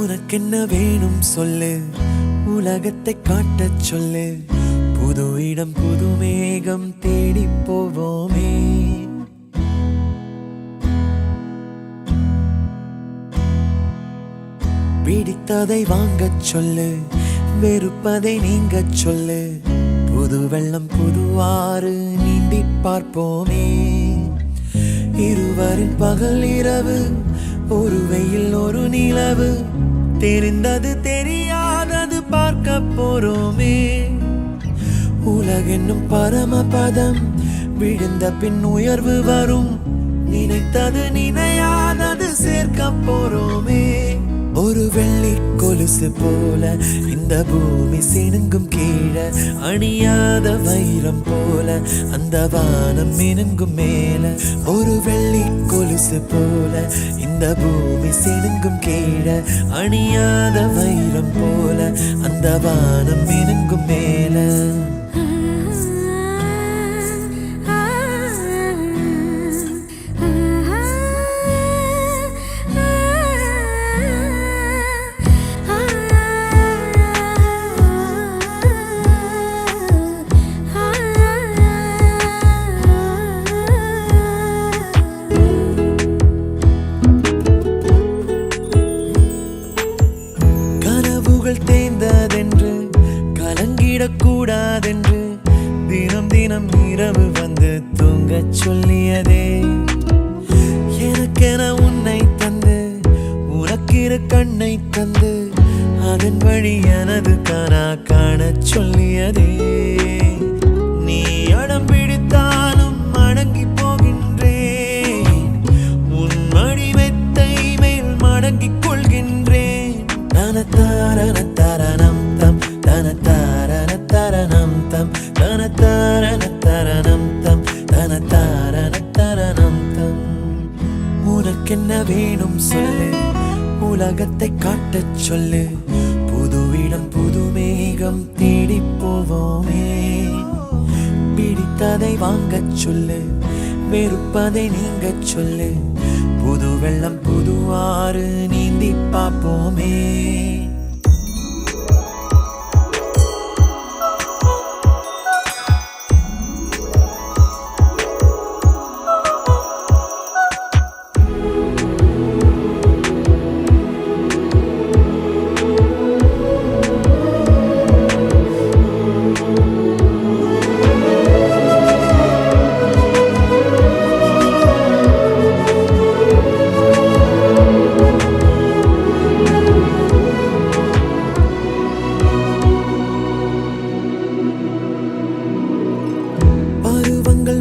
உனக்கென்ன வேணும் சொல்லு, உலகத்தை காட்டச் சொல்லு. புது இடம் புது மேகம் தேடி போவோமே. பிடித்ததை வாங்கச் சொல்லு, வெறுப்பதை நீங்கச் சொல்லு. புது வெள்ளம் புது ஆறு நீந்தி பார்ப்போமே. இருவரின் பகல் இரவு, ஒரு வெயில் ஒரு நிலவு. தெரிந்தது தெரியாதது பார்க்க போறோமே. உலகென்னும் பரமபதம், விழுந்த பின் உயர்வு வரும். நினைத்தது நினையாதது சேர்க்க போறோமே. ஒரு வெள்ளி கொலுசு போல இந்த பூமி சினுங்கும் கீழே, அணியாத வைரம் போல அந்த வானம் மினுங்கும் மேல. ஒரு வெள்ளி கொலுசு போல இந்த பூமி சினுங்கும் கீழே, அணியாத வைரம் போல அந்த வானம் மினுங்கும் மேல. தேய்ந்ததென்று கலங்கிடக்கூடாதென்று தினம் தினம் இரவு வந்து தூங்கச் சொல்லியதே. எனக்கென உன்னை தந்து உனக்கிரு கண்ணை தந்து, அதன் வழி எனது கனா காணச் சொல்லியதே. நீ அடம் பிடித்தாலும் அடங்கி போகின்றேன், உன் மடி மெத்தை மேல் மடங்கிக் கொள்கின்றேன். தனத்தாரணம் தம் தனத்தாரணம் தம் தனத்தாரணம் தம் தனத்தாரணம் தம். உனக்கென்ன வேணும் சொல்லு, உலகத்தை காட்டச் சொல்லு. புது இடம் புது மேகம் தேடி போவோமே. பிடித்ததை வாங்கச் சொல்லு, வெறுப்பதை நீங்கச் சொல்லு. புது வெள்ளம் புது ஆறு நீந்தி பார்ப்போமே.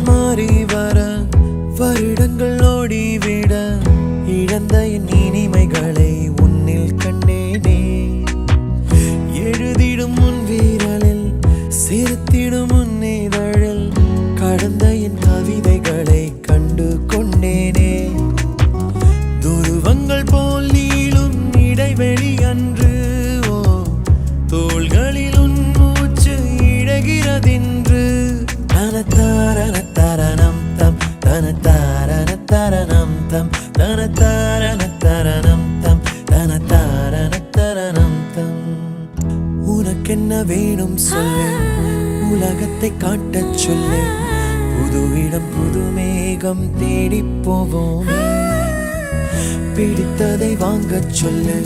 மாறி வர வருடங்கள் ஓடிவிட, இழந்த என் இனிமைகளை உன்னில் கண்டேனே. எழுதிடும் உன் வீரலில் சிரித்திடும் உன் இதழில், கடந்த என் கவிதைகளை கண்டு கொண்டேனே. துருவங்கள் போல் நீளும் இடைவெளி அன்று, ஓ தோள்களில் உன் மூச்சு இழகிறதென்று. தனத்தாரணம் தம் தனத்தாரணம் தம் தனத்தாரணம் தம் தனத்தாரணம் தம். உனக்கென்ன வேணும் சொல்லு, உலகத்தை காட்டச் சொல்லு. புது இடம் புது மேகம் தேடி போவோமே. பிடித்ததை வாங்கச் சொல்லு,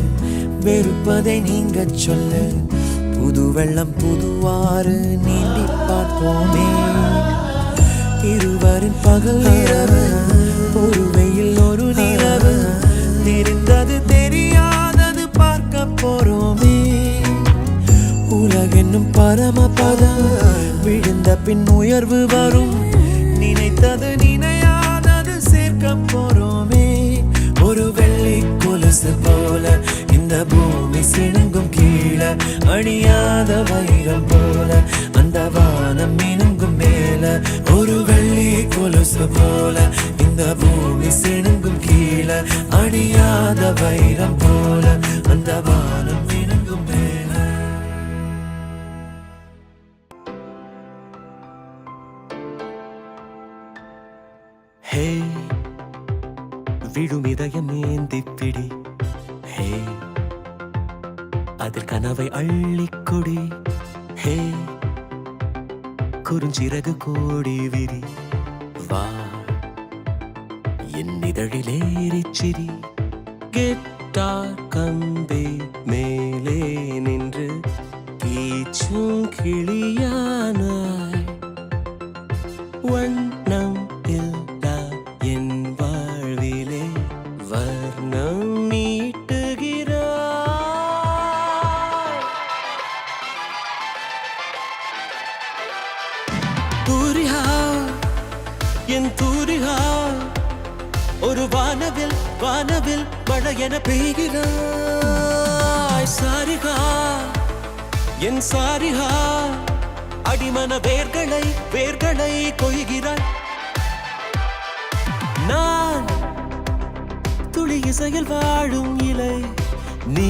வெறுப்பதை நீங்கச் சொல்லு. புது வெள்ளம் புது ஆறு நீந்தி பார்ப்போமே. இருவரின் பகல் இரவு, ஒரு வெயில் ஒரு நிலவு. தெரிந்தது தெரியாதது பார்க்க போறோமே. உலகென்னும் பரமபதம், விழுந்த பின் உயர்வு வரும். நினைத்தது நினையாதது சேர்க்க போறோமே. ஒரு வெள்ளி கொலுசு போல இந்த பூமி சினுங்கும் கீழே, அணியாத வைரம் போல அந்த வானம் மினுங்கும் மேல. ஒரு வெள்ளி கொலுசு போல இந்த பூமி சினுங்கும் கீழே, அணியாத வைரம் போல அந்த வானம் மினுங்கும் மேல. ஹே விழும் இதயம் ஏந்தி பிடி. ஹே அதில் கனவை அள்ளிக்கொடி. ஹே குறுஞ்சிறகு கோடி விரி, வா என் இதழிலேறிச்சிரி. கெட்டார் கம்பே மேலே நின்று கீச்சும் கிளியானாய். வண்ணம் இல்லா என் வாழ்விலே வர்ணம் நீட்டுகிறாய். தூரிகா என் தூரிகா, ஒரு வானவில் வானவில் மழை என பெய்கிறாய். சாரிகா என் சாரிகா, அடிமன வேர்களை வேர்களை கொய்கிறாய். நான் துளி இசையில் வாழும் இலை, நீ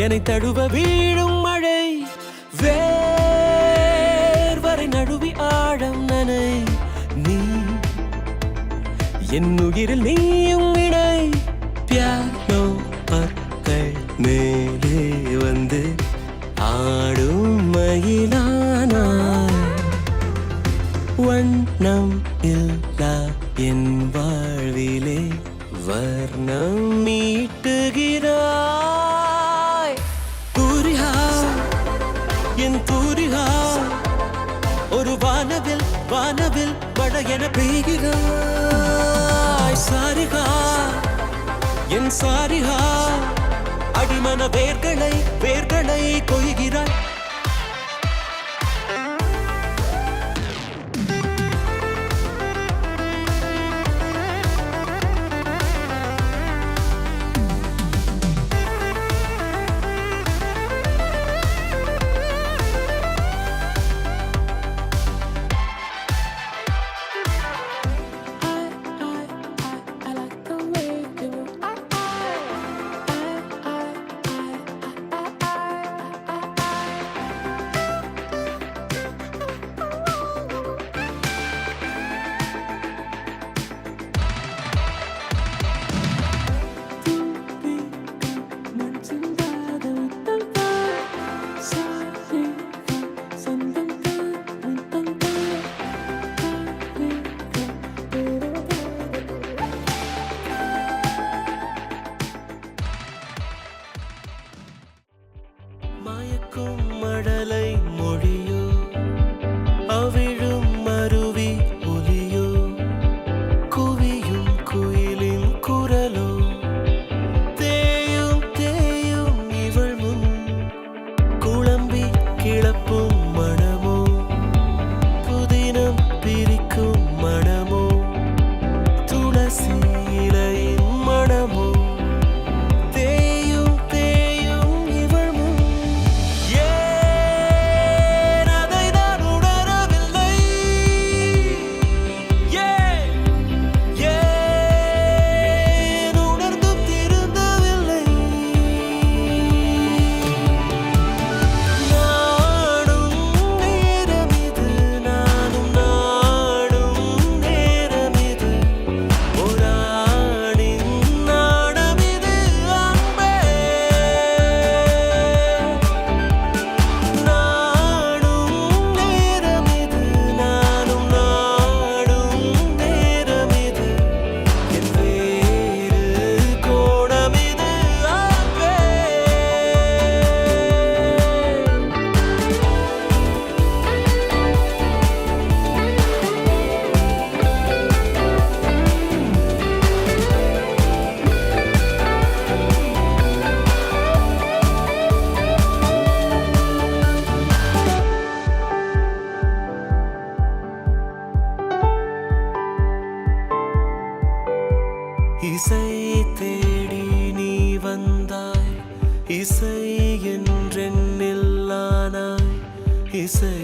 என்னை தழுவ வீழும் மழை. வேர்வரை நழுவி ஆழம் நனை, நீ என் உயிரில் நீயும் இணை. பியானோ பற்கள் மேலே வந்து ஆடும் மயிலானாய். வண்ணம் இல்லா என் வாழ்விலே வர்ணம் மீட்டுகிறாய். தூரிகா என் தூரிகா, ஒரு வானவில் வானவில் மழை என பெய்கிறாய். சாரிகா என் சாரிகா, அடிமன வேர்களை வேர்களை கொய்கிறாய். மயக்கும் மடலை மொழியோ, அவிழும் அருவி ஒலியோ, குவியும் குயிலின் குரலோ, தேயும் தேயும் இவள் முன் குழம்பி கிளப்பும் மனமோ, புதினம் பிரிக்கும் மனமோ, துளசி இலையின் மனமோ, இசை தேடி நீ வந்தாய். இசை என்றென்னில்லானாய். இசை